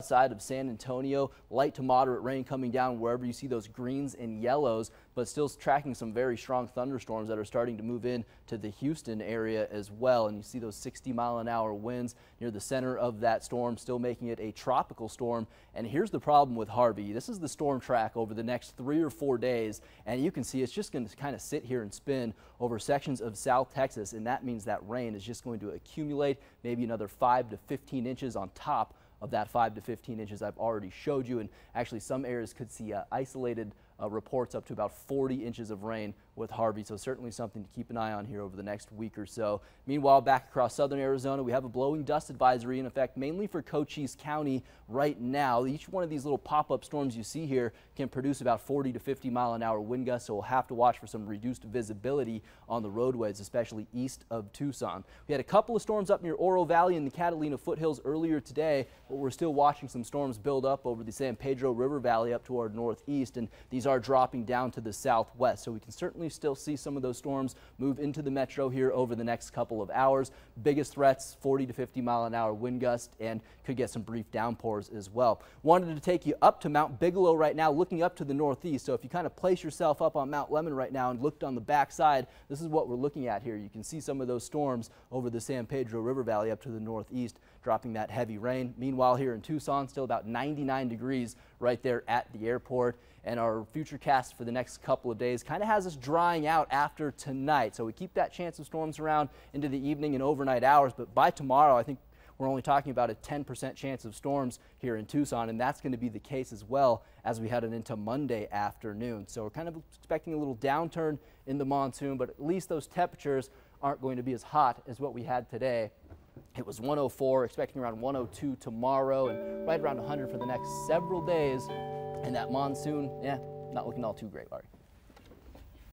Side of San Antonio, light to moderate rain coming down wherever you see those greens and yellows, but still tracking some very strong thunderstorms that are starting to move in to the Houston area as well. And you see those 60-mile-an-hour winds near the center of that storm, still making it a tropical storm. And here's the problem with Harvey. This is the storm track over the next 3 or 4 days, and you can see it's just going to kind of sit here and spin over sections of South Texas, and that means that rain is just going to accumulate maybe another 5 to 15 inches on top of that 5 to 15 inches I've already showed you. And actually some areas could see isolated reports up to about 40 inches of rain with Harvey, so certainly something to keep an eye on here over the next week or so. Meanwhile, back across southern Arizona, we have a blowing dust advisory in effect mainly for Cochise County right now. Each one of these little pop-up storms you see here can produce about 40 to 50-mile-an-hour wind gusts, so we'll have to watch for some reduced visibility on the roadways, especially east of Tucson. We had a couple of storms up near Oro Valley and the Catalina foothills earlier today, but we're still watching some storms build up over the San Pedro River Valley up to our northeast, and these are dropping down to the southwest, so we can certainly still see some of those storms move into the metro here over the next couple of hours. Biggest threats, 40 to 50-mile-an-hour wind gust, and could get some brief downpours as well. Wanted to take you up to Mount Bigelow right now, looking up to the northeast. So if you kind of place yourself up on Mount Lemmon right now and looked on the backside, this is what we're looking at here. You can see some of those storms over the San Pedro River Valley up to the northeast, dropping that heavy rain. Meanwhile, here in Tucson, still about 99 degrees right there at the airport. And our Futurecast for the next couple of days kind of has us drying out after tonight. So we keep that chance of storms around into the evening and overnight hours. But by tomorrow, I think we're only talking about a 10% chance of storms here in Tucson. And that's going to be the case as well as we head into Monday afternoon. So we're kind of expecting a little downturn in the monsoon, but at least those temperatures aren't going to be as hot as what we had today. It was 104, expecting around 102 tomorrow and right around 100 for the next several days. And that monsoon, yeah, not looking all too great, Larry.